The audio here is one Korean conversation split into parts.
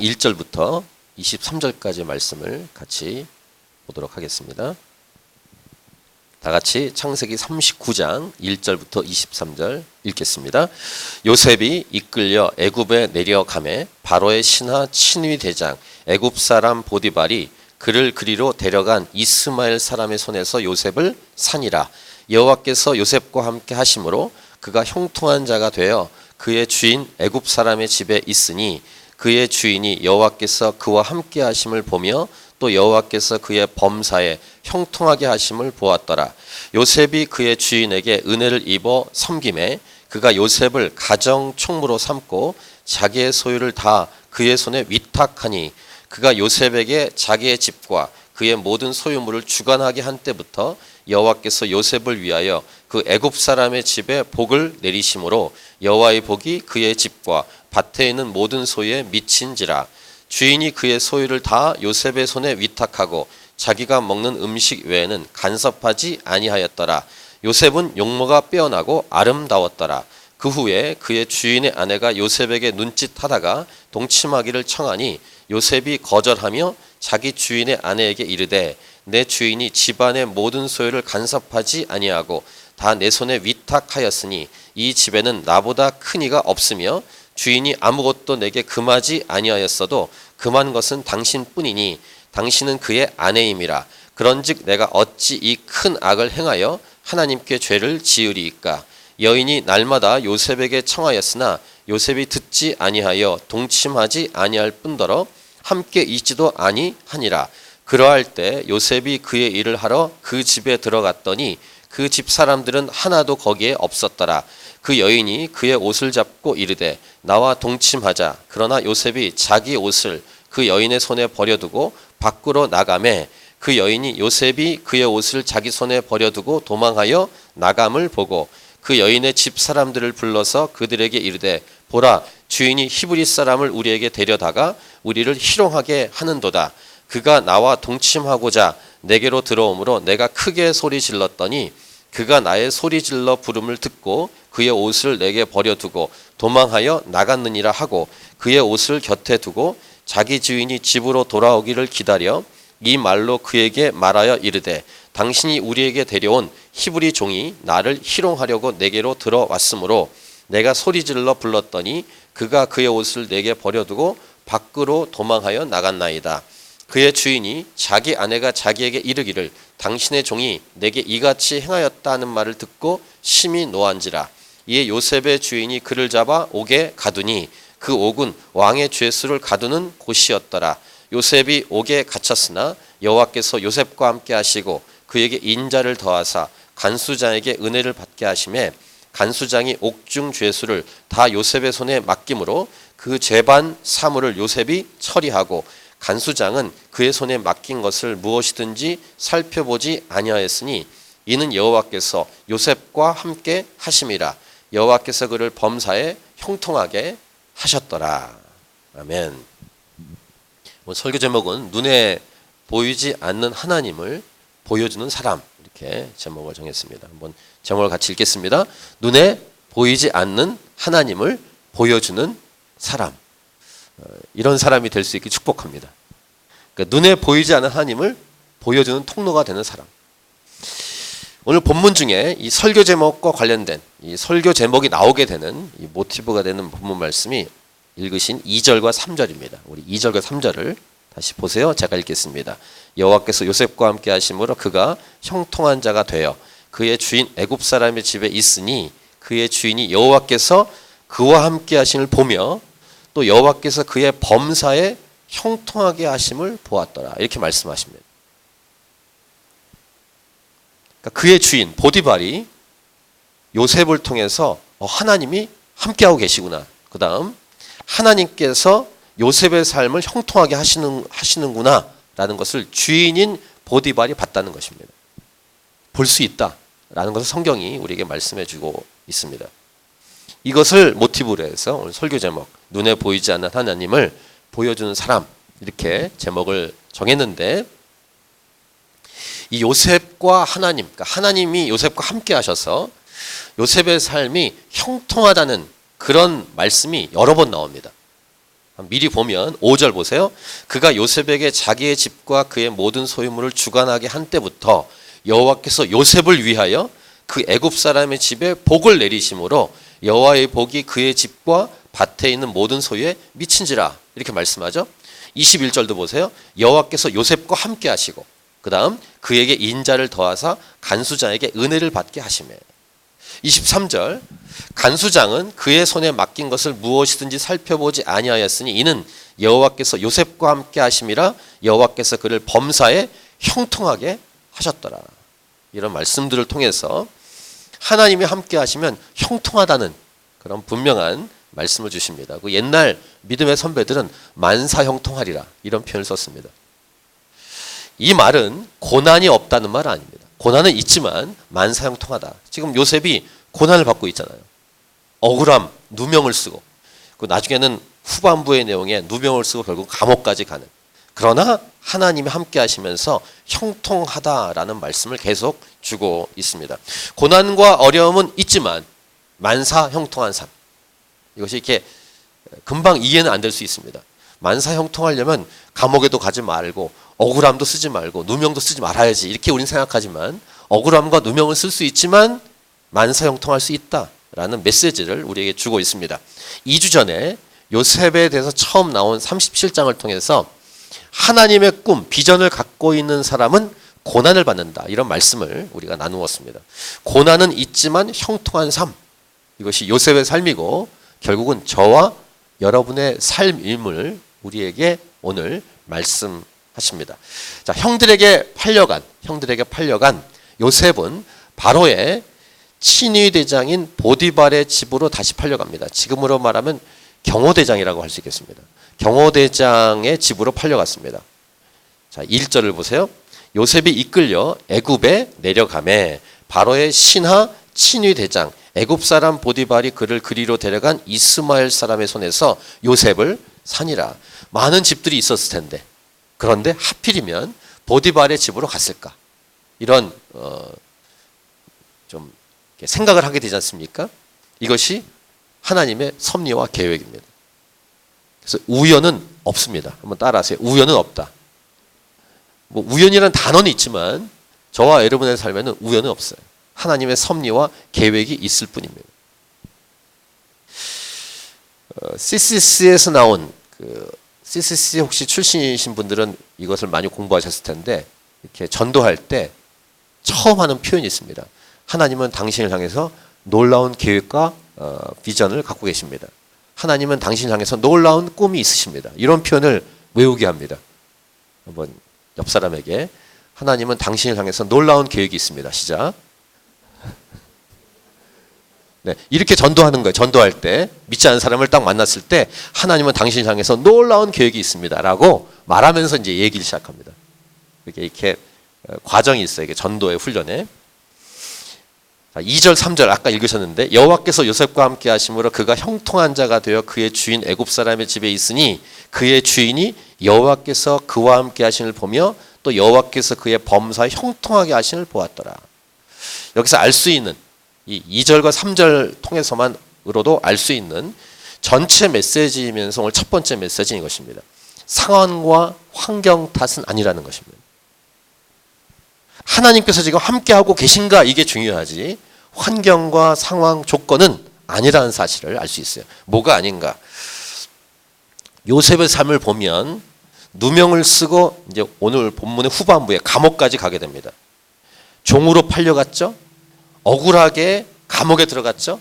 1절부터 23절까지 말씀을 같이 보도록 하겠습니다. 다 같이 창세기 39장 1절부터 23절 읽겠습니다. 요셉이 이끌려 애굽에 내려가매 바로의 신하 친위 대장 애굽 사람 보디발이 그를 그리로 데려간 이스마엘 사람의 손에서 요셉을 산이라. 여호와께서 요셉과 함께 하심으로 그가 형통한 자가 되어 그의 주인 애굽 사람의 집에 있으니 그의 주인이 여호와께서 그와 함께 하심을 보며 또 여호와께서 그의 범사에 형통하게 하심을 보았더라. 요셉이 그의 주인에게 은혜를 입어 섬김에 그가 요셉을 가정 총무로 삼고 자기의 소유를 다 그의 손에 위탁하니 그가 요셉에게 자기의 집과 그의 모든 소유물을 주관하게 한 때부터 여호와께서 요셉을 위하여 그 애굽 사람의 집에 복을 내리심으로 여호와의 복이 그의 집과 밭에 있는 모든 소유에 미친지라. 주인이 그의 소유를 다 요셉의 손에 위탁하고 자기가 먹는 음식 외에는 간섭하지 아니하였더라. 요셉은 용모가 빼어나고 아름다웠더라. 그 후에 그의 주인의 아내가 요셉에게 눈짓하다가 동침하기를 청하니 요셉이 거절하며 자기 주인의 아내에게 이르되 내 주인이 집안의 모든 소유를 간섭하지 아니하고 다 내 손에 위탁하였으니 이 집에는 나보다 큰 이가 없으며 주인이 아무것도 내게 금하지 아니하였어도 금한 것은 당신뿐이니 당신은 그의 아내임이라. 그런즉 내가 어찌 이 큰 악을 행하여 하나님께 죄를 지으리이까. 여인이 날마다 요셉에게 청하였으나 요셉이 듣지 아니하여 동침하지 아니할 뿐더러 함께 있지도 아니하니라. 그러할 때 요셉이 그의 일을 하러 그 집에 들어갔더니 그 집 사람들은 하나도 거기에 없었더라. 그 여인이 그의 옷을 잡고 이르되 나와 동침하자. 그러나 요셉이 자기 옷을 그 여인의 손에 버려두고 밖으로 나가매 그 여인이 요셉이 그의 옷을 자기 손에 버려두고 도망하여 나감을 보고 그 여인의 집 사람들을 불러서 그들에게 이르되 보라, 주인이 히브리 사람을 우리에게 데려다가 우리를 희롱하게 하는도다. 그가 나와 동침하고자 내게로 들어오므로 내가 크게 소리 질렀더니 그가 나의 소리 질러 부름을 듣고 그의 옷을 내게 버려두고 도망하여 나갔느니라 하고 그의 옷을 곁에 두고 자기 주인이 집으로 돌아오기를 기다려 이 말로 그에게 말하여 이르되 당신이 우리에게 데려온 히브리 종이 나를 희롱하려고 내게로 들어왔으므로 내가 소리질러 불렀더니 그가 그의 옷을 내게 버려두고 밖으로 도망하여 나갔나이다. 그의 주인이 자기 아내가 자기에게 이르기를 당신의 종이 내게 이같이 행하였다 하는 말을 듣고 심히 노한지라. 이에 요셉의 주인이 그를 잡아 옥에 가두니 그 옥은 왕의 죄수를 가두는 곳이었더라. 요셉이 옥에 갇혔으나 여호와께서 요셉과 함께 하시고 그에게 인자를 더하사 간수장에게 은혜를 받게 하심에 간수장이 옥중 죄수를 다 요셉의 손에 맡김으로 그 죄반 사물을 요셉이 처리하고 간수장은 그의 손에 맡긴 것을 무엇이든지 살펴보지 아니하였으니 이는 여호와께서 요셉과 함께 하심이라. 여호와께서 그를 범사에 형통하게 하셨더라. 아멘. 설교 제목은 눈에 보이지 않는 하나님을 보여주는 사람, 이렇게 제목을 정했습니다. 한번 제목을 같이 읽겠습니다. 눈에 보이지 않는 하나님을 보여주는 사람. 이런 사람이 될 수 있게 축복합니다. 그러니까 눈에 보이지 않는 하나님을 보여주는 통로가 되는 사람. 오늘 본문 중에 이 설교 제목과 관련된 이 설교 제목이 나오게 되는 이 모티브가 되는 본문 말씀이 읽으신 2절과 3절입니다. 우리 2절과 3절을 다시 보세요. 제가 읽겠습니다. 여호와께서 요셉과 함께 하심으로 그가 형통한 자가 되어 그의 주인 애굽 사람의 집에 있으니 그의 주인이 여호와께서 그와 함께 하심을 보며 또 여호와께서 그의 범사에 형통하게 하심을 보았더라. 이렇게 말씀하십니다. 그러니까 그의 주인 보디발이 요셉을 통해서 하나님이 함께하고 계시구나. 그 다음 하나님께서 요셉의 삶을 형통하게 하시는구나 라는 것을 주인인 보디발이 봤다는 것입니다. 볼 수 있다라는 것을 성경이 우리에게 말씀해 주고 있습니다. 이것을 모티브로 해서 오늘 설교 제목 눈에 보이지 않는 하나님을 보여주는 사람, 이렇게 제목을 정했는데 이 요셉과 하나님, 그러니까 하나님이 요셉과 함께 하셔서 요셉의 삶이 형통하다는 그런 말씀이 여러 번 나옵니다. 미리 보면 5절 보세요. 그가 요셉에게 자기의 집과 그의 모든 소유물을 주관하게 한 때부터 여호와께서 요셉을 위하여 그 애굽 사람의 집에 복을 내리심으로 여호와의 복이 그의 집과 밭에 있는 모든 소유에 미친지라. 이렇게 말씀하죠. 21절도 보세요. 여호와께서 요셉과 함께 하시고 그 다음 그에게 인자를 더하사 간수장에게 은혜를 받게 하시매. 23절 간수장은 그의 손에 맡긴 것을 무엇이든지 살펴보지 아니하였으니 이는 여호와께서 요셉과 함께 하심이라 여호와께서 그를 범사에 형통하게 하셨더라. 이런 말씀들을 통해서 하나님이 함께 하시면 형통하다는 그런 분명한 말씀을 주십니다. 그 옛날 믿음의 선배들은 만사형통하리라 이런 표현을 썼습니다. 이 말은 고난이 없다는 말 아닙니다. 고난은 있지만 만사형통하다. 지금 요셉이 고난을 받고 있잖아요. 억울함, 누명을 쓰고 나중에는 후반부의 내용에 누명을 쓰고 결국 감옥까지 가는. 그러나 하나님이 함께 하시면서 형통하다라는 말씀을 계속 주고 있습니다. 고난과 어려움은 있지만 만사형통한 삶. 이것이 이렇게 금방 이해는 안 될 수 있습니다. 만사형통하려면 감옥에도 가지 말고 억울함도 쓰지 말고 누명도 쓰지 말아야지 이렇게 우리는 생각하지만 억울함과 누명을 쓸 수 있지만 만사형통할 수 있다라는 메시지를 우리에게 주고 있습니다. 2주 전에 요셉에 대해서 처음 나온 37장을 통해서 하나님의 꿈, 비전을 갖고 있는 사람은 고난을 받는다. 이런 말씀을 우리가 나누었습니다. 고난은 있지만 형통한 삶. 이것이 요셉의 삶이고 결국은 저와 여러분의 삶임을 우리에게 오늘 말씀하십니다. 자, 형들에게 팔려간 요셉은 바로의 친위 대장인 보디발의 집으로 다시 팔려갑니다. 지금으로 말하면 경호대장이라고 할 수 있겠습니다. 경호대장의 집으로 팔려갔습니다. 자, 1절을 보세요. 요셉이 이끌려 애굽에 내려가매 바로의 신하 친위 대장 애굽 사람 보디발이 그를 그리로 데려간 이스마엘 사람의 손에서 요셉을 사니라. 많은 집들이 있었을 텐데 그런데 하필이면 보디발의 집으로 갔을까? 이런 좀 생각을 하게 되지 않습니까? 이것이 하나님의 섭리와 계획입니다. 그래서 우연은 없습니다. 한번 따라하세요. 우연은 없다. 뭐 우연이라는 단어는 있지만 저와 여러분의 삶에는 우연은 없어요. 하나님의 섭리와 계획이 있을 뿐입니다. CCC에서 나온 CCC 혹시 출신이신 분들은 이것을 많이 공부하셨을 텐데 이렇게 전도할 때 처음 하는 표현이 있습니다. 하나님은 당신을 향해서 놀라운 계획과 비전을 갖고 계십니다. 하나님은 당신을 향해서 놀라운 꿈이 있으십니다. 이런 표현을 외우게 합니다. 한번 옆 사람에게 하나님은 당신을 향해서 놀라운 계획이 있습니다. 시작. 네, 이렇게 전도하는 거예요. 전도할 때 믿지 않는 사람을 딱 만났을 때 하나님은 당신을 향해서 놀라운 계획이 있습니다라고 말하면서 이제 얘기를 시작합니다. 이렇게 과정이 있어요. 이게 전도의 훈련에. 2절 3절 아까 읽으셨는데 여호와께서 요셉과 함께 하심으로 그가 형통한 자가 되어 그의 주인 애굽 사람의 집에 있으니 그의 주인이 여호와께서 그와 함께 하심을 보며 또 여호와께서 그의 범사에 형통하게 하심을 보았더라. 여기서 알 수 있는 이 2절과 3절 통해서만으로도 알 수 있는 전체 메시지이면서 오늘 첫 번째 메시지는 이것입니다. 상황과 환경 탓은 아니라는 것입니다. 하나님께서 지금 함께하고 계신가 이게 중요하지 환경과 상황 조건은 아니라는 사실을 알 수 있어요. 뭐가 아닌가? 요셉의 삶을 보면 누명을 쓰고 이제 오늘 본문의 후반부에 감옥까지 가게 됩니다. 종으로 팔려갔죠. 억울하게 감옥에 들어갔죠.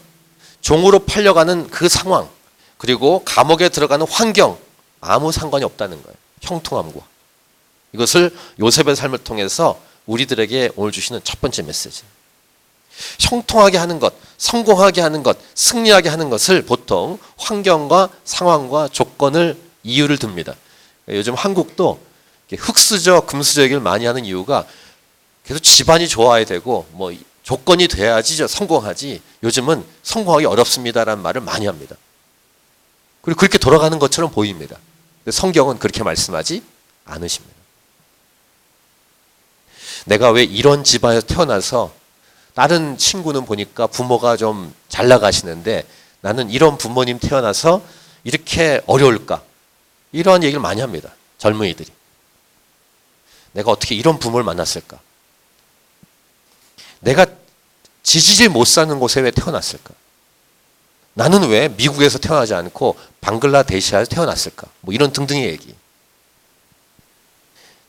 종으로 팔려가는 그 상황 그리고 감옥에 들어가는 환경 아무 상관이 없다는 거예요. 형통함과. 이것을 요셉의 삶을 통해서 우리들에게 오늘 주시는 첫 번째 메시지. 형통하게 하는 것, 성공하게 하는 것, 승리하게 하는 것을 보통 환경과 상황과 조건을 이유를 듭니다. 요즘 한국도 흑수저, 금수저 얘기를 많이 하는 이유가 계속 집안이 좋아야 되고 뭐 조건이 돼야지 성공하지 요즘은 성공하기 어렵습니다라는 말을 많이 합니다. 그리고 그렇게 돌아가는 것처럼 보입니다. 근데 성경은 그렇게 말씀하지 않으십니다. 내가 왜 이런 집안에서 태어나서 다른 친구는 보니까 부모가 좀 잘 나가시는데 나는 이런 부모님 태어나서 이렇게 어려울까? 이러한 얘기를 많이 합니다. 젊은이들이. 내가 어떻게 이런 부모를 만났을까? 내가 지지질 못 사는 곳에 왜 태어났을까? 나는 왜 미국에서 태어나지 않고 방글라데시아에서 태어났을까? 뭐 이런 등등의 얘기.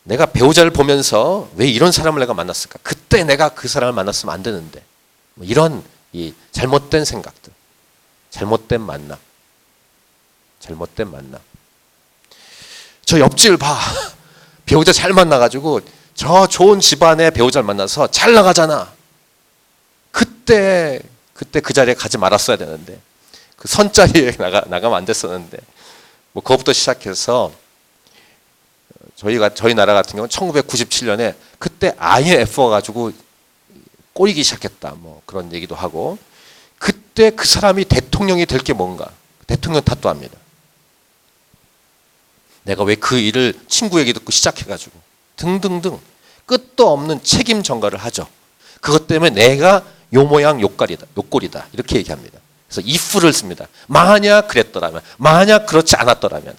내가 배우자를 보면서 왜 이런 사람을 내가 만났을까? 그때 내가 그 사람을 만났으면 안 되는데. 뭐 이런 이 잘못된 생각들. 잘못된 만남. 잘못된 만남. 저 옆집을 봐. 배우자 잘 만나가지고 저 좋은 집안의 배우자를 만나서 잘 나가잖아. 그때 그 자리에 가지 말았어야 되는데. 그 선자리에 나가면 안 됐었는데. 뭐 그것부터 시작해서 저희 나라 같은 경우는 1997년에 그때 IMF 와가지고 꼬이기 시작했다. 뭐 그런 얘기도 하고. 그때 그 사람이 대통령이 될 게 뭔가. 대통령 탓도 합니다. 내가 왜 그 일을 친구 얘기 듣고 시작해가지고 등등등 끝도 없는 책임 전가를 하죠. 그것 때문에 내가 요 모양 요꼴이다 이렇게 얘기합니다. 그래서 if를 씁니다. 만약 그랬더라면, 만약 그렇지 않았더라면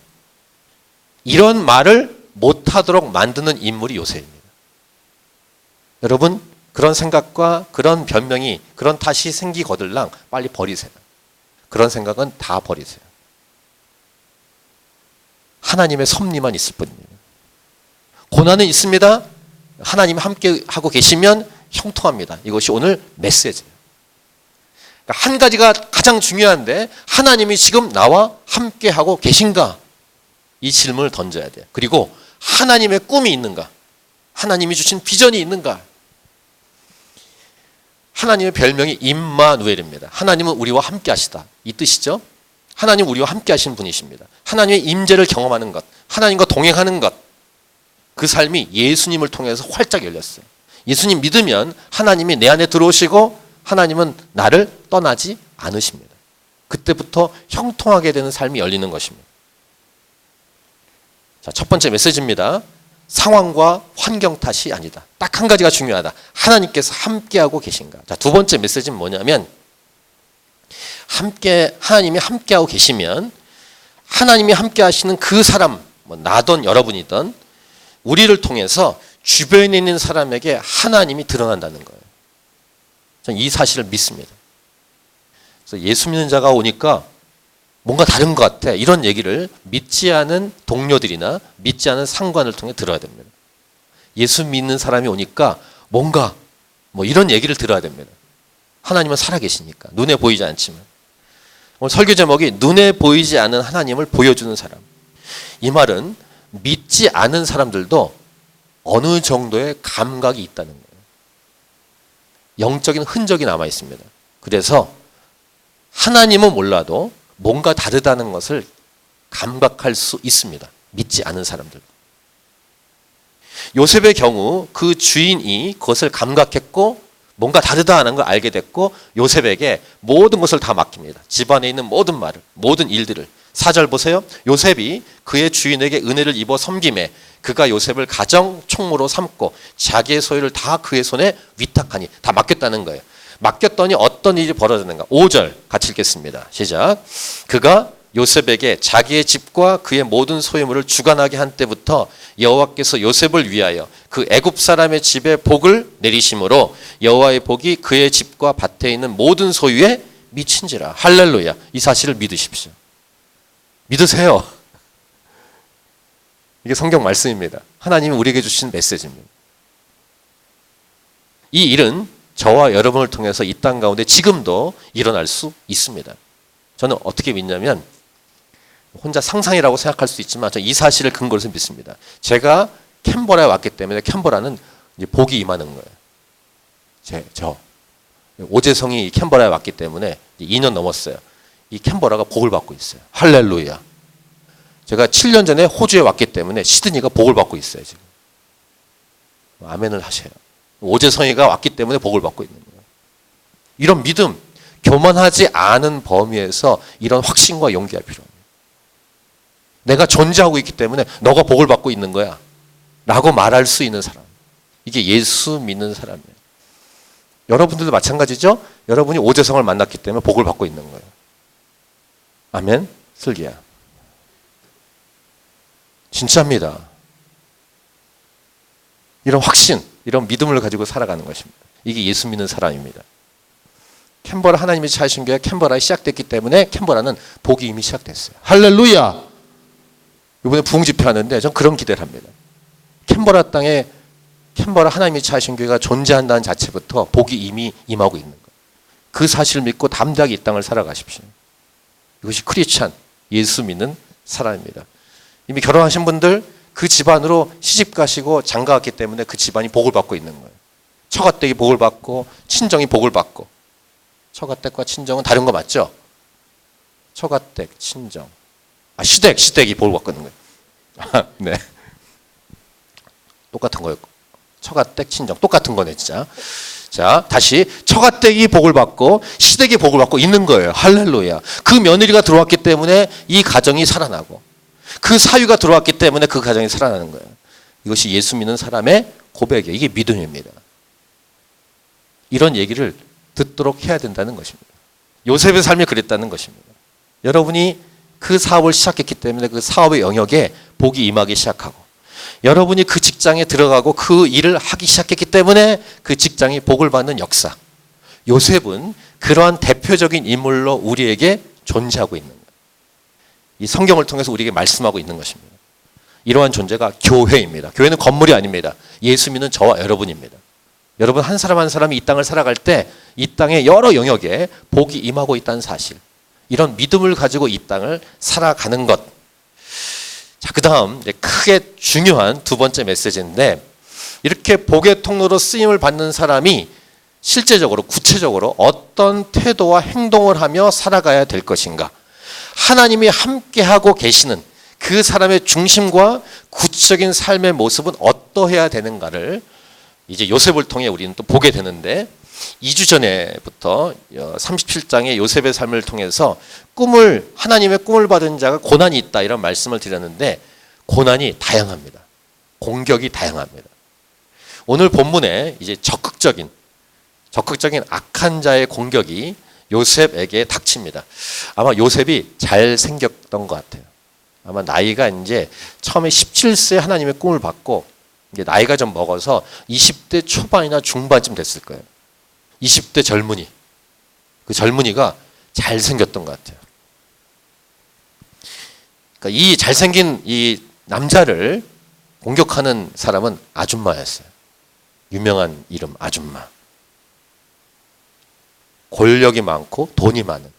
이런 말을 못하도록 만드는 인물이 요셉입니다. 여러분 그런 생각과 그런 변명이 그런 탓이 생기거들랑 빨리 버리세요. 그런 생각은 다 버리세요. 하나님의 섭리만 있을 뿐입니다. 고난은 있습니다. 하나님이 함께 하고 계시면 형통합니다. 이것이 오늘 메시지예요. 그러니까 한 가지가 가장 중요한데 하나님이 지금 나와 함께 하고 계신가? 이 질문을 던져야 돼요. 그리고 하나님의 꿈이 있는가? 하나님이 주신 비전이 있는가? 하나님의 별명이 임마누엘입니다. 하나님은 우리와 함께 하시다. 이 뜻이죠. 하나님 우리와 함께 하신 분이십니다. 하나님의 임재를 경험하는 것, 하나님과 동행하는 것, 그 삶이 예수님을 통해서 활짝 열렸어요. 예수님 믿으면 하나님이 내 안에 들어오시고 하나님은 나를 떠나지 않으십니다. 그때부터 형통하게 되는 삶이 열리는 것입니다. 자, 첫 번째 메시지입니다. 상황과 환경 탓이 아니다. 딱 한 가지가 중요하다. 하나님께서 함께하고 계신가. 자, 두 번째 메시지는 뭐냐면 하나님이 함께하고 계시면 하나님이 함께 하시는 그 사람, 뭐 나든 여러분이든 우리를 통해서 주변에 있는 사람에게 하나님이 드러난다는 거예요. 저는 이 사실을 믿습니다. 그래서 예수 믿는 자가 오니까 뭔가 다른 것 같아. 이런 얘기를 믿지 않은 동료들이나 믿지 않은 상관을 통해 들어야 됩니다. 예수 믿는 사람이 오니까 뭔가 뭐 이런 얘기를 들어야 됩니다. 하나님은 살아계시니까. 눈에 보이지 않지만. 오늘 설교 제목이 눈에 보이지 않은 하나님을 보여주는 사람. 이 말은 믿지 않은 사람들도 어느 정도의 감각이 있다는 거예요. 영적인 흔적이 남아 있습니다. 그래서 하나님은 몰라도 뭔가 다르다는 것을 감각할 수 있습니다. 믿지 않은 사람들. 요셉의 경우 그 주인이 그것을 감각했고 뭔가 다르다 하는 걸 알게 됐고 요셉에게 모든 것을 다 맡깁니다. 집안에 있는 모든 말을, 모든 일들을. 4절 보세요. 요셉이 그의 주인에게 은혜를 입어 섬김에 그가 요셉을 가정 총무로 삼고 자기의 소유를 다 그의 손에 위탁하니. 다 맡겼다는 거예요. 맡겼더니 어떤 일이 벌어졌는가. 5절 같이 읽겠습니다. 시작. 그가 요셉에게 자기의 집과 그의 모든 소유물을 주관하게 한 때부터 여호와께서 요셉을 위하여 그 애굽 사람의 집에 복을 내리심으로 여호와의 복이 그의 집과 밭에 있는 모든 소유에 미친지라. 할렐루야. 이 사실을 믿으십시오. 믿으세요. 이게 성경 말씀입니다. 하나님이 우리에게 주신 메시지입니다. 이 일은 저와 여러분을 통해서 이 땅 가운데 지금도 일어날 수 있습니다. 저는 어떻게 믿냐면 혼자 상상이라고 생각할 수 있지만 저는 이 사실을 근거로 해서 믿습니다. 제가 캔버라에 왔기 때문에 캔버라는 이제 복이 임하는 거예요. 저 오재성이 캔버라에 왔기 때문에 2년 넘었어요. 이 캔버라가 복을 받고 있어요. 할렐루야. 제가 7년 전에 호주에 왔기 때문에 시드니가 복을 받고 있어요. 지금. 아멘을 하셔요. 오재성이가 왔기 때문에 복을 받고 있는 거예요. 이런 믿음, 교만하지 않은 범위에서 이런 확신과 용기가 필요합니다. 내가 존재하고 있기 때문에 너가 복을 받고 있는 거야 라고 말할 수 있는 사람. 이게 예수 믿는 사람이에요. 여러분들도 마찬가지죠? 여러분이 오재성을 만났기 때문에 복을 받고 있는 거예요. 아멘. 슬기야. 진짜입니다. 이런 확신, 이런 믿음을 가지고 살아가는 것입니다. 이게 예수 믿는 사람입니다. 캔버라 하나님이 차신 교회가 캔버라에 시작됐기 때문에 캔버라는 복이 이미 시작됐어요. 할렐루야! 이번에 부흥 집회 하는데 전 그런 기대를 합니다. 캔버라 땅에 캔버라 하나님이 차신 교회가 존재한다는 자체부터 복이 이미 임하고 있는 거예요. 그 사실을 믿고 담대하게 이 땅을 살아가십시오. 이것이 크리스찬, 예수 믿는 사람입니다. 이미 결혼하신 분들 그 집안으로 시집 가시고 장가 갔기 때문에 그 집안이 복을 받고 있는 거예요. 처가댁이 복을 받고 친정이 복을 받고. 처가댁과 친정은 다른 거 맞죠? 처가댁, 친정. 시댁이 복을 받고 있는 거예요. 네. 똑같은 거예요. 처가댁, 친정. 똑같은 거네, 진짜. 자, 다시. 처가댁이 복을 받고, 시댁이 복을 받고 있는 거예요. 할렐루야. 그 며느리가 들어왔기 때문에 이 가정이 살아나고, 그 사위가 들어왔기 때문에 그 가정이 살아나는 거예요. 이것이 예수 믿는 사람의 고백이에요. 이게 믿음입니다. 이런 얘기를 듣도록 해야 된다는 것입니다. 요셉의 삶이 그랬다는 것입니다. 여러분이 그 사업을 시작했기 때문에 그 사업의 영역에 복이 임하기 시작하고, 여러분이 그 직장에 들어가고 그 일을 하기 시작했기 때문에 그 직장이 복을 받는 역사. 요셉은 그러한 대표적인 인물로 우리에게 존재하고 있는 거예요. 이 성경을 통해서 우리에게 말씀하고 있는 것입니다. 이러한 존재가 교회입니다. 교회는 건물이 아닙니다. 예수 믿는 저와 여러분입니다. 여러분 한 사람 한 사람이 이 땅을 살아갈 때 이 땅의 여러 영역에 복이 임하고 있다는 사실. 이런 믿음을 가지고 이 땅을 살아가는 것. 자, 그 다음 크게 중요한 두 번째 메시지인데, 이렇게 복의 통로로 쓰임을 받는 사람이 실제적으로 구체적으로 어떤 태도와 행동을 하며 살아가야 될 것인가. 하나님이 함께하고 계시는 그 사람의 중심과 구체적인 삶의 모습은 어떠해야 되는가를 이제 요셉을 통해 우리는 또 보게 되는데, 2주 전에부터 37장의 요셉의 삶을 통해서 하나님의 꿈을 받은 자가 고난이 있다 이런 말씀을 드렸는데, 고난이 다양합니다. 공격이 다양합니다. 오늘 본문에 이제 적극적인 악한 자의 공격이 요셉에게 닥칩니다. 아마 요셉이 잘 생겼던 것 같아요. 아마 나이가 이제 처음에 17세 하나님의 꿈을 받고 이제 나이가 좀 먹어서 20대 초반이나 중반쯤 됐을 거예요. 20대 젊은이. 그 젊은이가 잘생겼던 것 같아요. 그러니까 이 잘생긴 이 남자를 공격하는 사람은 아줌마였어요. 유명한 이름 아줌마. 권력이 많고 돈이 많은.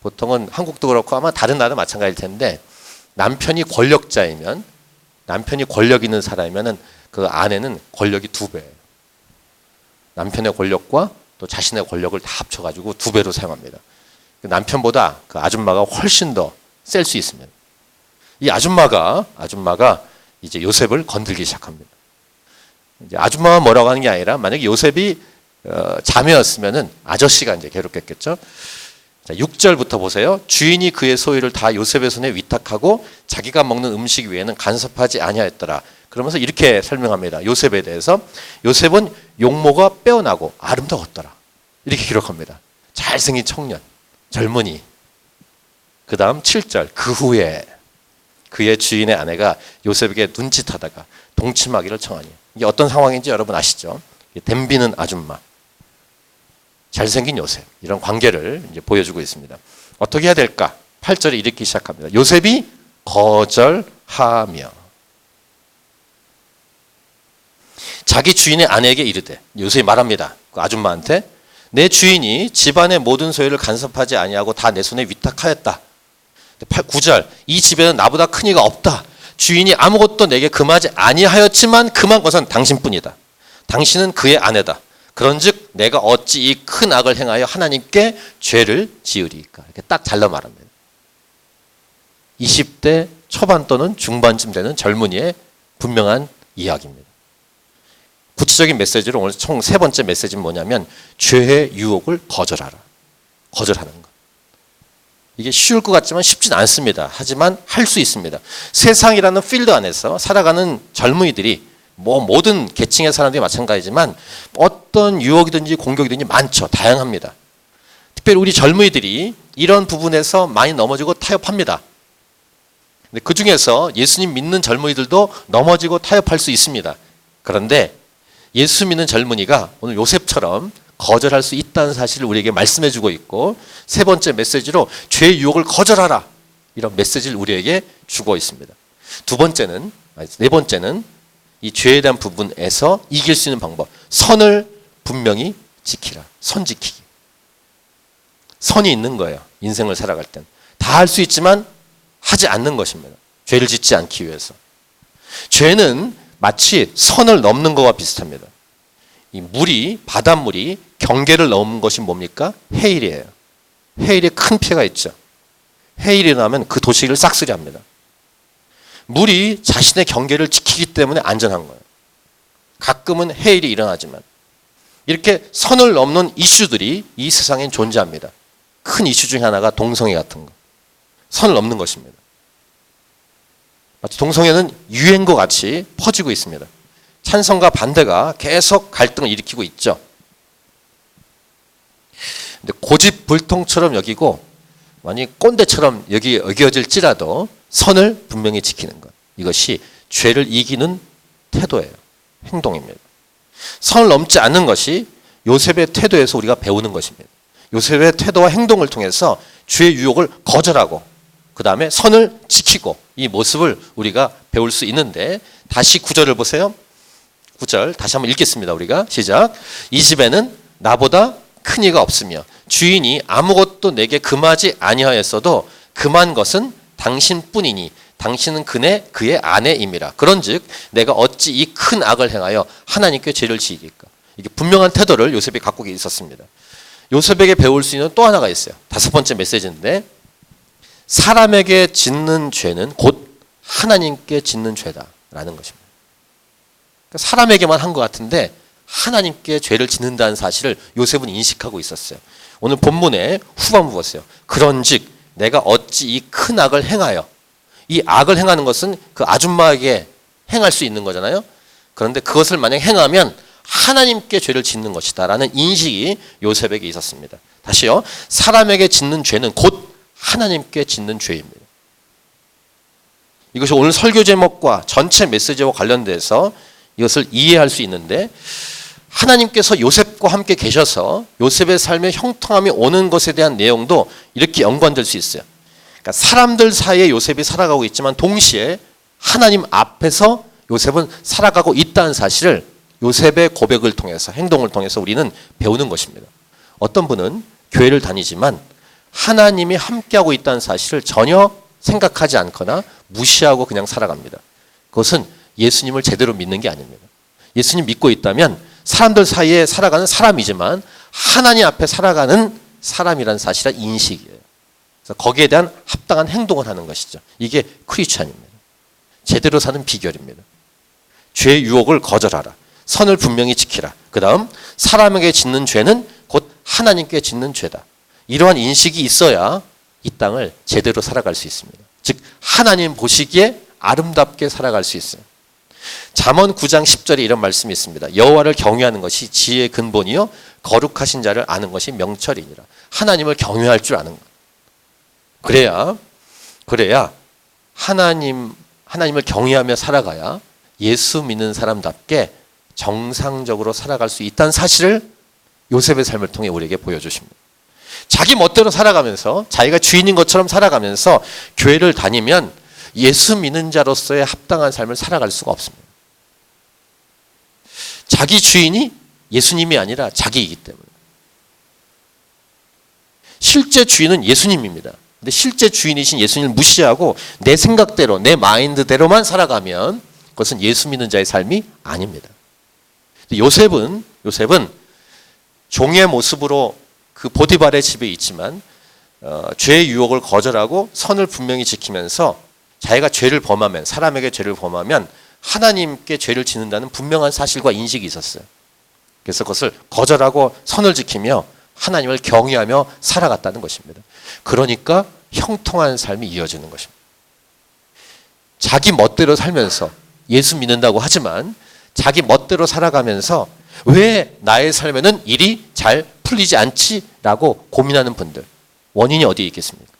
보통은 한국도 그렇고 아마 다른 나라도 마찬가지일 텐데, 남편이 권력자이면, 남편이 권력 있는 사람이면 그 아내는 권력이 2배예요. 남편의 권력과 또 자신의 권력을 다 합쳐가지고 2배로 사용합니다. 남편보다 그 아줌마가 훨씬 더 셀 수 있습니다. 이 아줌마가 이제 요셉을 건들기 시작합니다. 이제 아줌마가 뭐라고 하는 게 아니라, 만약에 요셉이 자매였으면은 아저씨가 이제 괴롭겠겠죠. 자, 6절부터 보세요. 주인이 그의 소유를 다 요셉의 손에 위탁하고 자기가 먹는 음식 외에는 간섭하지 아니하였더라. 그러면서 이렇게 설명합니다. 요셉에 대해서. 요셉은 용모가 빼어나고 아름다웠더라. 이렇게 기록합니다. 잘생긴 청년, 젊은이. 그 다음 7절. 그 후에 그의 주인의 아내가 요셉에게 눈짓하다가 동침하기를 청하니. 이게 어떤 상황인지 여러분 아시죠? 댐비는 아줌마, 잘생긴 요셉, 이런 관계를 이제 보여주고 있습니다. 어떻게 해야 될까? 8절에 이렇게 시작합니다. 요셉이 거절하며 자기 주인의 아내에게 이르되, 요셉이 말합니다. 그 아줌마한테, 내 주인이 집안의 모든 소유를 간섭하지 아니하고 다 내 손에 위탁하였다. 9절, 이 집에는 나보다 큰 이가 없다. 주인이 아무것도 내게 금하지 아니하였지만 금한 것은 당신뿐이다. 당신은 그의 아내다. 그런즉 내가 어찌 이 큰 악을 행하여 하나님께 죄를 지으리까. 이렇게 딱 잘라 말합니다. 20대 초반 또는 중반쯤 되는 젊은이의 분명한 이야기입니다. 구체적인 메시지로 오늘 총 3번째 메시지는 뭐냐면, 죄의 유혹을 거절하라. 거절하는 것. 이게 쉬울 것 같지만 쉽진 않습니다. 하지만 할 수 있습니다. 세상이라는 필드 안에서 살아가는 젊은이들이, 모든 계층의 사람들이 마찬가지지만 어떤 유혹이든지 공격이든지 많죠. 다양합니다. 특별히 우리 젊은이들이 이런 부분에서 많이 넘어지고 타협합니다. 근데 그 중에서 예수님 믿는 젊은이들도 넘어지고 타협할 수 있습니다. 그런데 예수 믿는 젊은이가 오늘 요셉처럼 거절할 수 있다는 사실을 우리에게 말씀해 주고 있고, 세 번째 메시지로 죄의 유혹을 거절하라, 이런 메시지를 우리에게 주고 있습니다. 네 번째는 이 죄에 대한 부분에서 이길 수 있는 방법, 선을 분명히 지키라. 선 지키기. 선이 있는 거예요. 인생을 살아갈 땐. 다 할 수 있지만 하지 않는 것입니다. 죄를 짓지 않기 위해서. 죄는 마치 선을 넘는 것과 비슷합니다. 이 바닷물이 경계를 넘은 것이 뭡니까? 해일이에요. 해일에 큰 피해가 있죠. 해일이 나면 그 도시를 싹쓸이 합니다. 물이 자신의 경계를 지키기 때문에 안전한 거예요. 가끔은 해일이 일어나지만. 이렇게 선을 넘는 이슈들이 이 세상엔 존재합니다. 큰 이슈 중에 하나가 동성애 같은 거. 선을 넘는 것입니다. 마치 동성애는 유행과 같이 퍼지고 있습니다. 찬성과 반대가 계속 갈등을 일으키고 있죠. 근데 고집불통처럼 여기고 만약 꼰대처럼 여겨질지라도 선을 분명히 지키는 것. 이것이 죄를 이기는 태도예요. 행동입니다. 선을 넘지 않는 것이 요셉의 태도에서 우리가 배우는 것입니다. 요셉의 태도와 행동을 통해서 죄의 유혹을 거절하고 그 다음에 선을 지키고, 이 모습을 우리가 배울 수 있는데, 다시 9절을 보세요. 9절 다시 한번 읽겠습니다. 우리가 시작. 이 집에는 나보다 큰 이가 없으며 주인이 아무것도 내게 금하지 아니하였어도 금한 것은 당신뿐이니 당신은 그의 아내임이라. 그런즉 내가 어찌 이 큰 악을 행하여 하나님께 죄를 지으리까. 이게 분명한 태도를 요셉이 갖고 있었습니다. 요셉에게 배울 수 있는 또 하나가 있어요. 5번째 메시지인데, 사람에게 짓는 죄는 곧 하나님께 짓는 죄다라는 것입니다. 그러니까 사람에게만 한 것 같은데 하나님께 죄를 짓는다는 사실을 요셉은 인식하고 있었어요. 오늘 본문의 후반부 보세요. 그런즉 내가 어찌 이 큰 악을 행하여, 이 악을 행하는 것은 그 아줌마에게 행할 수 있는 거잖아요. 그런데 그것을 만약 행하면 하나님께 죄를 짓는 것이다 라는 인식이 요셉에게 있었습니다. 다시요. 사람에게 짓는 죄는 곧 하나님께 짓는 죄입니다. 이것이 오늘 설교 제목과 전체 메시지와 관련돼서 이것을 이해할 수 있는데, 하나님께서 요셉과 함께 계셔서 요셉의 삶에 형통함이 오는 것에 대한 내용도 이렇게 연관될 수 있어요. 그러니까 사람들 사이에 요셉이 살아가고 있지만 동시에 하나님 앞에서 요셉은 살아가고 있다는 사실을 요셉의 고백을 통해서, 행동을 통해서 우리는 배우는 것입니다. 어떤 분은 교회를 다니지만 하나님이 함께하고 있다는 사실을 전혀 생각하지 않거나 무시하고 그냥 살아갑니다. 그것은 예수님을 제대로 믿는 게 아닙니다. 예수님 믿고 있다면 사람들 사이에 살아가는 사람이지만 하나님 앞에 살아가는 사람이라는 사실은 인식이에요. 그래서 거기에 대한 합당한 행동을 하는 것이죠. 이게 크리스찬입니다. 제대로 사는 비결입니다. 죄의 유혹을 거절하라. 선을 분명히 지키라. 그 다음 사람에게 짓는 죄는 곧 하나님께 짓는 죄다. 이러한 인식이 있어야 이 땅을 제대로 살아갈 수 있습니다. 즉 하나님 보시기에 아름답게 살아갈 수 있어요. 잠언 9장 10절에 이런 말씀이 있습니다. 여호와를 경외하는 것이 지혜의 근본이요 거룩하신 자를 아는 것이 명철이니라. 하나님을 경외할 줄 아는 것. 그래야 하나님을 경외하며 살아가야 예수 믿는 사람답게 정상적으로 살아갈 수 있다는 사실을 요셉의 삶을 통해 우리에게 보여주십니다. 자기 멋대로 살아가면서, 자기가 주인인 것처럼 살아가면서 교회를 다니면 예수 믿는 자로서의 합당한 삶을 살아갈 수가 없습니다. 자기 주인이 예수님이 아니라 자기이기 때문에. 실제 주인은 예수님입니다. 근데 실제 주인이신 예수님을 무시하고 내 생각대로, 내 마인드대로만 살아가면 그것은 예수 믿는 자의 삶이 아닙니다. 요셉은 종의 모습으로 그 보디발의 집에 있지만 죄의 유혹을 거절하고 선을 분명히 지키면서 자기가 죄를 범하면, 사람에게 죄를 범하면 하나님께 죄를 짓는다는 분명한 사실과 인식이 있었어요. 그래서 그것을 거절하고 선을 지키며 하나님을 경외하며 살아갔다는 것입니다. 그러니까 형통한 삶이 이어지는 것입니다. 자기 멋대로 살면서 예수 믿는다고 하지만 자기 멋대로 살아가면서 왜 나의 삶에는 일이 잘 풀리지 않지라고 고민하는 분들, 원인이 어디에 있겠습니까?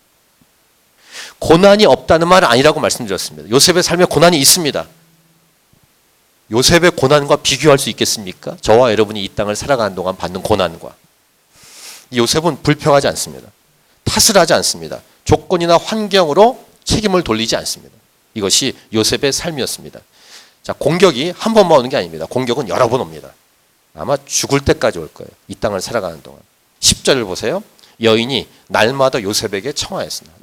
고난이 없다는 말은 아니라고 말씀드렸습니다. 요셉의 삶에 고난이 있습니다. 요셉의 고난과 비교할 수 있겠습니까? 저와 여러분이 이 땅을 살아가는 동안 받는 고난과. 요셉은 불평하지 않습니다. 탓을 하지 않습니다. 조건이나 환경으로 책임을 돌리지 않습니다. 이것이 요셉의 삶이었습니다. 자, 공격이 한 번만 오는 게 아닙니다. 공격은 여러 번 옵니다. 아마 죽을 때까지 올 거예요. 이 땅을 살아가는 동안. 10절을 보세요. 여인이 날마다 요셉에게 청하였습니다.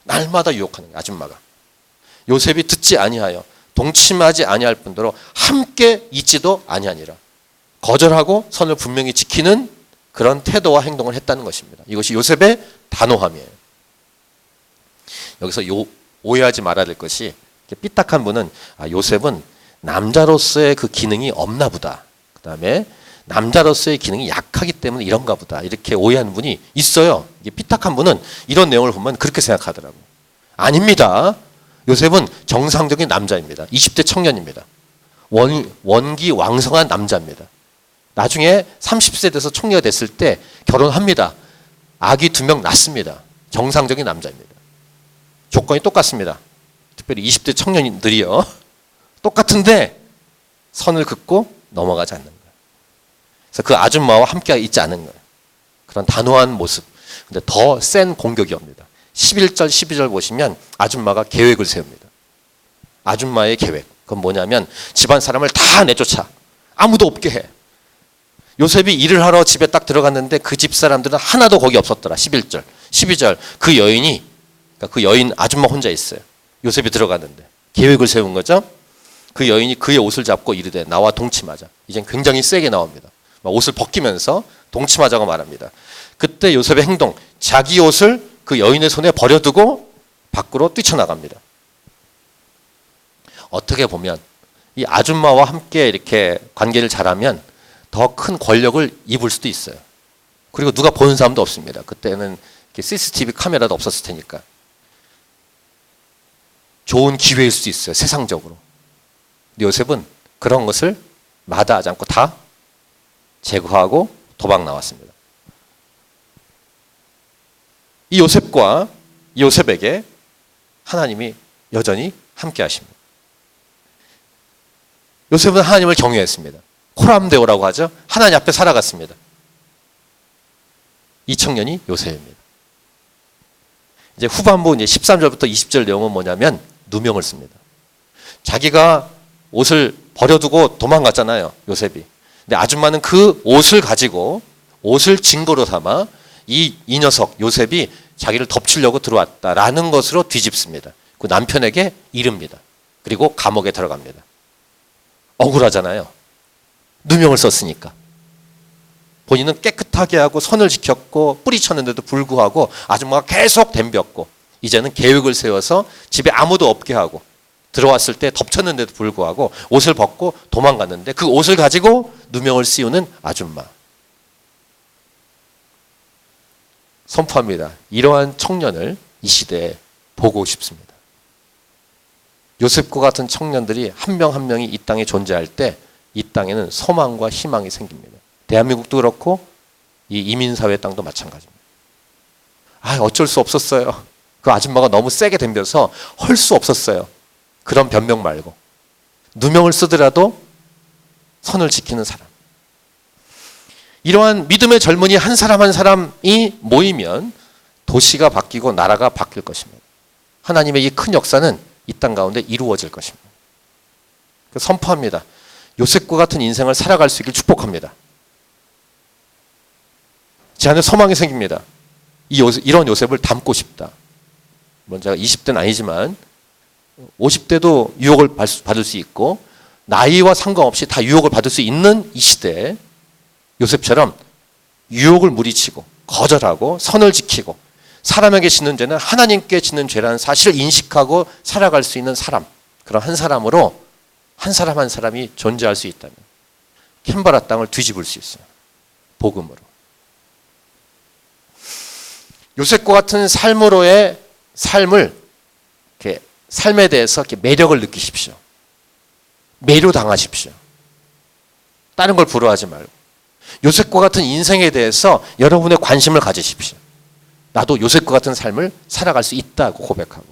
날마다 유혹하는 거예요. 아줌마가. 요셉이 듣지 아니하여 동침하지 아니할 뿐더러 함께 있지도 아니하니라. 거절하고 선을 분명히 지키는 그런 태도와 행동을 했다는 것입니다. 이것이 요셉의 단호함이에요. 여기서 오해하지 말아야 될 것이, 삐딱한 분은 요셉은 남자로서의 그 기능이 없나 보다. 그 다음에 남자로서의 기능이 약하기 때문에 이런가 보다. 이렇게 오해하는 분이 있어요. 이게 삐딱한 분은 이런 내용을 보면 그렇게 생각하더라고요. 아닙니다. 요셉은 정상적인 남자입니다. 20대 청년입니다. 원기 왕성한 남자입니다. 나중에 30세 돼서 총리가 됐을 때 결혼합니다. 아기 2명 낳습니다. 정상적인 남자입니다. 조건이 똑같습니다. 특별히 20대 청년들이요. 똑같은데 선을 긋고 넘어가지 않는 거예요. 그래서 그 아줌마와 함께 있지 않은 거예요. 그런 단호한 모습. 근데 더 센 공격이 옵니다. 11절, 12절 보시면 아줌마가 계획을 세웁니다. 아줌마의 계획. 그건 뭐냐면 집안 사람을 다 내쫓아. 아무도 없게 해. 요셉이 일을 하러 집에 딱 들어갔는데 그 집 사람들은 하나도 거기 없었더라. 11절, 12절. 그 여인이, 그러니까 그 여인 아줌마 혼자 있어요. 요셉이 들어갔는데. 계획을 세운 거죠. 그 여인이 그의 옷을 잡고 이르되 나와 동침하자. 이젠 굉장히 세게 나옵니다. 옷을 벗기면서 동침하자고 말합니다. 그때 요셉의 행동, 자기 옷을 그 여인의 손에 버려두고 밖으로 뛰쳐나갑니다. 어떻게 보면 이 아줌마와 함께 이렇게 관계를 잘하면 더 큰 권력을 입을 수도 있어요. 그리고 누가 보는 사람도 없습니다. 그때는 CCTV 카메라도 없었을 테니까. 좋은 기회일 수도 있어요. 세상적으로. 근데 요셉은 그런 것을 마다하지 않고 다 제거하고 도망 나왔습니다. 이 요셉과 이 요셉에게 하나님이 여전히 함께 하십니다. 요셉은 하나님을 경외했습니다. 코람데오라고 하죠. 하나님 앞에 살아갔습니다. 이 청년이 요셉입니다. 이제 후반부 이제 13절부터 20절 내용은 뭐냐면 누명을 씁니다. 자기가 옷을 버려두고 도망갔잖아요. 요셉이. 근데 아줌마는 그 옷을 가지고 옷을 증거로 삼아 이 녀석 요셉이 자기를 덮치려고 들어왔다라는 것으로 뒤집습니다. 그 남편에게 이릅니다. 그리고 감옥에 들어갑니다. 억울하잖아요. 누명을 썼으니까. 본인은 깨끗하게 하고 선을 지켰고 뿌리쳤는데도 불구하고 아줌마가 계속 덤볐고 이제는 계획을 세워서 집에 아무도 없게 하고 들어왔을 때 덮쳤는데도 불구하고 옷을 벗고 도망갔는데 그 옷을 가지고 누명을 씌우는 아줌마. 선포합니다. 이러한 청년을 이 시대에 보고 싶습니다. 요셉과 같은 청년들이 한 명 한 명이 이 땅에 존재할 때 이 땅에는 소망과 희망이 생깁니다. 대한민국도 그렇고 이 이민사회 땅도 마찬가지입니다. 어쩔 수 없었어요. 그 아줌마가 너무 세게 덤벼서 할 수 없었어요. 그런 변명 말고 누명을 쓰더라도 선을 지키는 사람. 이러한 믿음의 젊은이 한 사람 한 사람이 모이면 도시가 바뀌고 나라가 바뀔 것입니다. 하나님의 이 큰 역사는 이 땅 가운데 이루어질 것입니다. 선포합니다. 요셉과 같은 인생을 살아갈 수 있길 축복합니다. 제 안에 소망이 생깁니다. 이런 요셉을 닮고 싶다. 물론 제가 20대는 아니지만 50대도 유혹을 받을 수 있고 나이와 상관없이 다 유혹을 받을 수 있는 이 시대에 요셉처럼 유혹을 물리치고 거절하고 선을 지키고 사람에게 짓는 죄는 하나님께 짓는 죄라는 사실을 인식하고 살아갈 수 있는 사람, 그런 한 사람으로 한 사람 한 사람이 존재할 수 있다면 캔버라 땅을 뒤집을 수 있어요. 복음으로. 요셉과 같은 삶으로의 삶을 이렇게 삶에 대해서 이렇게 매력을 느끼십시오. 매료당하십시오. 다른 걸 부러워하지 말고. 요셉과 같은 인생에 대해서 여러분의 관심을 가지십시오. 나도 요셉과 같은 삶을 살아갈 수 있다고 고백하고,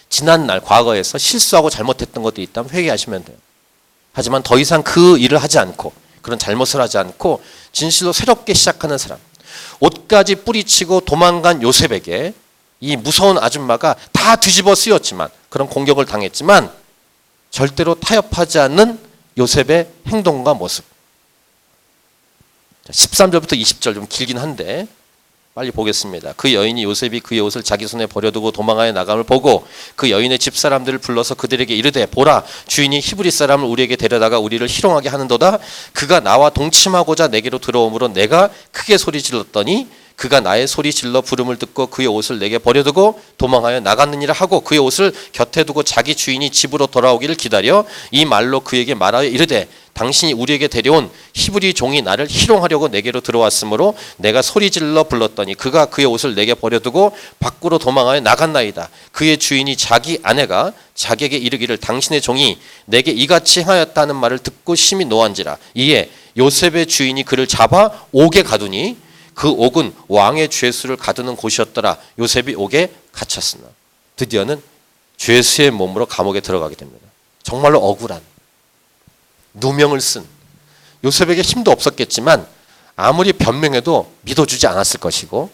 지난날 과거에서 실수하고 잘못했던 것도 있다면 회개하시면 돼요. 하지만 더 이상 그 일을 하지 않고, 그런 잘못을 하지 않고 진실로 새롭게 시작하는 사람, 옷까지 뿌리치고 도망간 요셉에게 이 무서운 아줌마가 다 뒤집어 쓰였지만, 그런 공격을 당했지만 절대로 타협하지 않는 요셉의 행동과 모습. 13절부터 20절 좀 길긴 한데 빨리 보겠습니다. 그 여인이 요셉이 그의 옷을 자기 손에 버려두고 도망하여 나감을 보고 그 여인의 집사람들을 불러서 그들에게 이르되, 보라, 주인이 히브리 사람을 우리에게 데려다가 우리를 희롱하게 하는도다. 그가 나와 동침하고자 내게로 들어오므로 내가 크게 소리 질렀더니 그가 나의 소리 질러 부름을 듣고 그의 옷을 내게 버려두고 도망하여 나갔느니라 하고, 그의 옷을 곁에 두고 자기 주인이 집으로 돌아오기를 기다려 이 말로 그에게 말하여 이르되, 당신이 우리에게 데려온 히브리 종이 나를 희롱하려고 내게로 들어왔으므로 내가 소리 질러 불렀더니 그가 그의 옷을 내게 버려두고 밖으로 도망하여 나갔나이다. 그의 주인이 자기 아내가 자기에게 이르기를 당신의 종이 내게 이같이 하였다는 말을 듣고 심히 노한지라. 이에 요셉의 주인이 그를 잡아 옥에 가두니 그 옥은 왕의 죄수를 가두는 곳이었더라. 요셉이 옥에 갇혔으나 드디어는 죄수의 몸으로 감옥에 들어가게 됩니다. 정말로 억울한, 누명을 쓴, 요셉에게 힘도 없었겠지만 아무리 변명해도 믿어주지 않았을 것이고,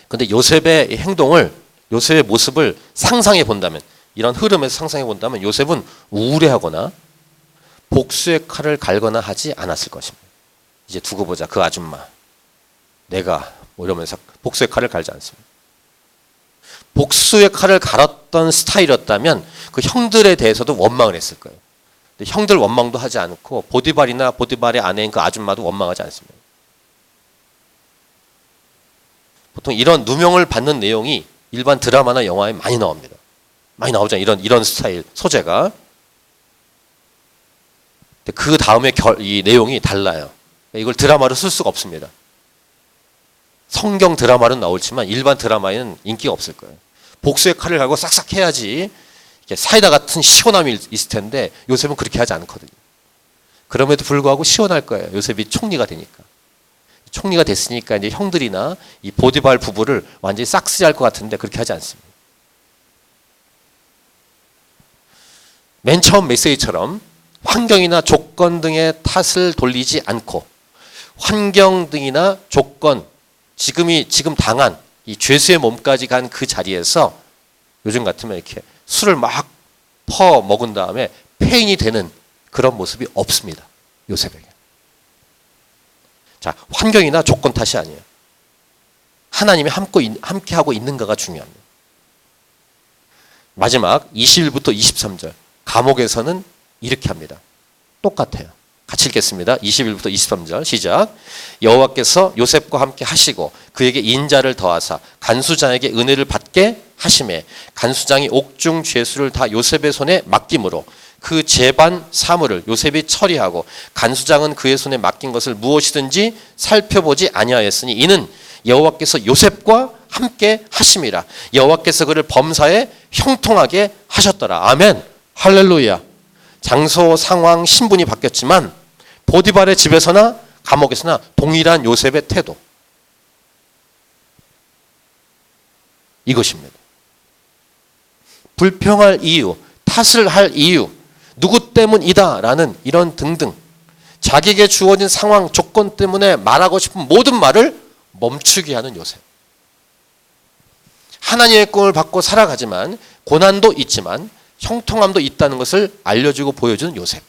근데 요셉의 행동을, 요셉의 모습을 상상해 본다면, 이런 흐름에서 상상해 본다면 요셉은 우울해하거나 복수의 칼을 갈거나 하지 않았을 것입니다. 이제 두고 보자, 그 아줌마 내가 뭐 이러면서 복수의 칼을 갈지 않습니다. 복수의 칼을 갈았던 스타일이었다면 그 형들에 대해서도 원망을 했을 거예요. 근데 형들 원망도 하지 않고 보디발이나 보디발의 아내인 그 아줌마도 원망하지 않습니다. 보통 이런 누명을 받는 내용이 일반 드라마나 영화에 많이 나옵니다. 많이 나오잖아요. 이런 스타일 소재가. 근데 그 다음에 이 내용이 달라요. 이걸 드라마로 쓸 수가 없습니다. 성경 드라마는 나올지만 일반 드라마에는 인기가 없을 거예요. 복수의 칼을 갈고 싹싹 해야지 사이다 같은 시원함이 있을 텐데 요셉은 그렇게 하지 않거든요. 그럼에도 불구하고 시원할 거예요. 요셉이 총리가 되니까. 총리가 됐으니까 이제 형들이나 이 보디발 부부를 완전히 싹쓸이할 것 같은데 그렇게 하지 않습니다. 맨 처음 메시지처럼 환경이나 조건 등의 탓을 돌리지 않고, 환경 등이나 조건, 지금 당한 이 죄수의 몸까지 간 그 자리에서 요즘 같으면 이렇게 술을 막 퍼 먹은 다음에 폐인이 되는 그런 모습이 없습니다. 요셉에게. 자, 환경이나 조건 탓이 아니에요. 하나님이 함께하고 있는가가 중요합니다. 마지막 21부터 23절 감옥에서는 이렇게 합니다. 똑같아요. 같이 읽겠습니다. 21부터 23절 시작. 여호와께서 요셉과 함께 하시고 그에게 인자를 더하사 간수장에게 은혜를 받게 하심에 간수장이 옥중 죄수를 다 요셉의 손에 맡김으로 그 재반 사물을 요셉이 처리하고 간수장은 그의 손에 맡긴 것을 무엇이든지 살펴보지 아니하였으니 이는 여호와께서 요셉과 함께 하심이라. 여호와께서 그를 범사에 형통하게 하셨더라. 아멘. 할렐루야. 장소, 상황, 신분이 바뀌었지만 보디발의 집에서나 감옥에서나 동일한 요셉의 태도, 이것입니다. 불평할 이유, 탓을 할 이유, 누구 때문이다라는 이런 등등 자기에게 주어진 상황, 조건 때문에 말하고 싶은 모든 말을 멈추게 하는 요셉. 하나님의 꿈을 받고 살아가지만 고난도 있지만 형통함도 있다는 것을 알려주고 보여주는 요셉.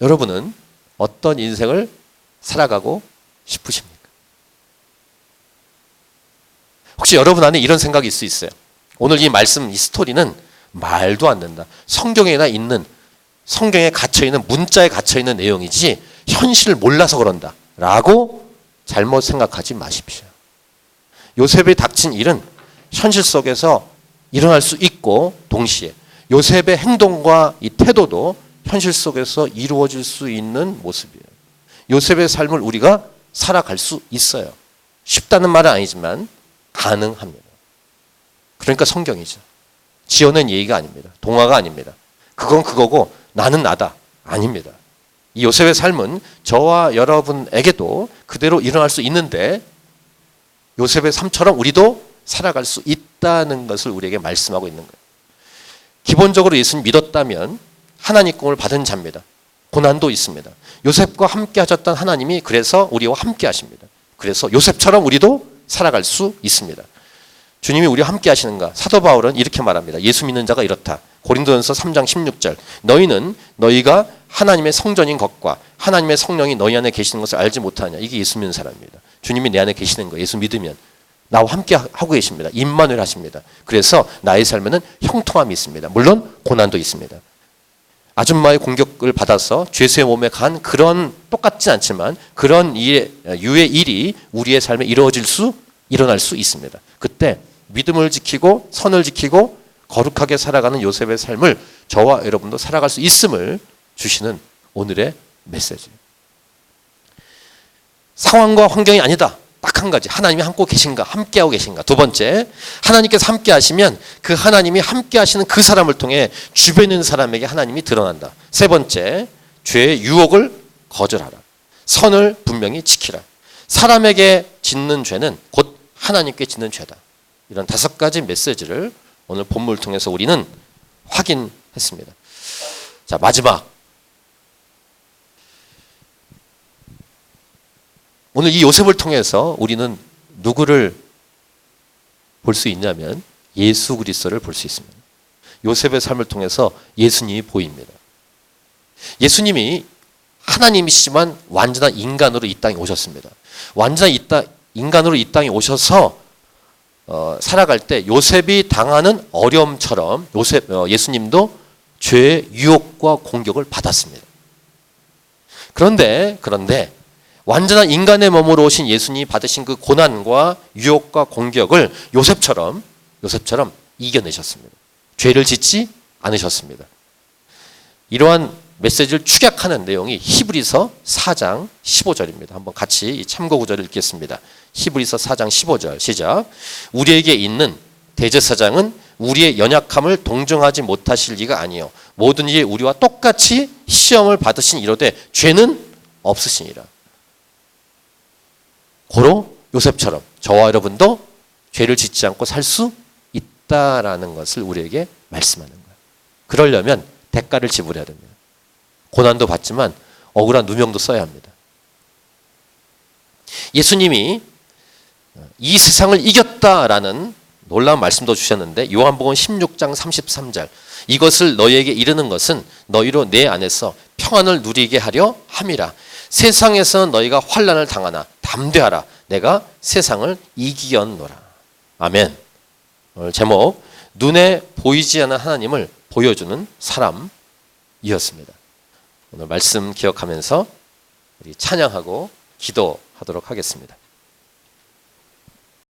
여러분은 어떤 인생을 살아가고 싶으십니까? 혹시 여러분 안에 이런 생각이 있을 수 있어요? 오늘 이 말씀, 이 스토리는 말도 안 된다. 성경에 갇혀있는, 문자에 갇혀있는 내용이지 현실을 몰라서 그런다 라고 잘못 생각하지 마십시오. 요셉이 닥친 일은 현실 속에서 일어날 수 있고 동시에 요셉의 행동과 이 태도도 현실 속에서 이루어질 수 있는 모습이에요. 요셉의 삶을 우리가 살아갈 수 있어요. 쉽다는 말은 아니지만 가능합니다. 그러니까 성경이죠. 지어낸 얘기가 아닙니다. 동화가 아닙니다. 그건 그거고 나는 나다. 아닙니다. 이 요셉의 삶은 저와 여러분에게도 그대로 일어날 수 있는데 요셉의 삶처럼 우리도 살아갈 수 있다는 것을 우리에게 말씀하고 있는 거예요. 기본적으로 예수님 믿었다면 하나님 꿈을 받은 자입니다. 고난도 있습니다. 요셉과 함께 하셨던 하나님이 그래서 우리와 함께 하십니다. 그래서 요셉처럼 우리도 살아갈 수 있습니다. 주님이 우리와 함께 하시는가? 사도 바울은 이렇게 말합니다. 예수 믿는 자가 이렇다. 고린도전서 3장 16절. 너희는 너희가 하나님의 성전인 것과 하나님의 성령이 너희 안에 계시는 것을 알지 못하냐. 이게 예수 믿는 사람입니다. 주님이 내 안에 계시는 거예요. 예수 믿으면. 나와 함께 하고 계십니다. 임마누엘 하십니다. 그래서 나의 삶에는 형통함이 있습니다. 물론 고난도 있습니다. 아줌마의 공격을 받아서 죄수의 몸에 간 그런 똑같진 않지만 그런 유의 일이 우리의 삶에 일어날 수 있습니다. 그때 믿음을 지키고 선을 지키고 거룩하게 살아가는 요셉의 삶을 저와 여러분도 살아갈 수 있음을 주시는 오늘의 메시지예요. 상황과 환경이 아니다. 딱 한 가지. 하나님이 함께하고 계신가. 두 번째, 하나님께서 함께 하시면 그 하나님이 함께 하시는 그 사람을 통해 주변에 있는 사람에게 하나님이 드러난다. 세 번째, 죄의 유혹을 거절하라. 선을 분명히 지키라. 사람에게 짓는 죄는 곧 하나님께 짓는 죄다. 이런 5가지 메시지를 오늘 본문을 통해서 우리는 확인했습니다. 자, 마지막. 오늘 이 요셉을 통해서 우리는 누구를 볼 수 있냐면 예수 그리스도를 볼 수 있습니다. 요셉의 삶을 통해서 예수님이 보입니다. 예수님이 하나님이시지만 완전한 인간으로 이 땅에 오셨습니다. 완전한 인간으로 이 땅에 오셔서 살아갈 때 요셉이 당하는 어려움처럼 예수님도 죄의 유혹과 공격을 받았습니다. 그런데 완전한 인간의 몸으로 오신 예수님이 받으신 그 고난과 유혹과 공격을 요셉처럼 이겨내셨습니다. 죄를 짓지 않으셨습니다. 이러한 메시지를 축약하는 내용이 히브리서 4장 15절입니다. 한번 같이 이 참고 구절을 읽겠습니다. 히브리서 4장 15절 시작. 우리에게 있는 대제사장은 우리의 연약함을 동정하지 못하실 리가 아니요 모든 일에 우리와 똑같이 시험을 받으신 이로되 죄는 없으시니라. 고로 요셉처럼 저와 여러분도 죄를 짓지 않고 살 수 있다라는 것을 우리에게 말씀하는 거예요. 그러려면 대가를 지불해야 됩니다. 고난도 받지만 억울한 누명도 써야 합니다. 예수님이 이 세상을 이겼다라는 놀라운 말씀도 주셨는데 요한복음 16장 33절 이것을 너희에게 이르는 것은 너희로 내 안에서 평안을 누리게 하려 함이라. 세상에서는 너희가 환난을 당하나 담대하라. 내가 세상을 이기었노라. 아멘. 오늘 제목 눈에 보이지 않는 하나님을 보여주는 사람이었습니다. 오늘 말씀 기억하면서 우리 찬양하고 기도하도록 하겠습니다.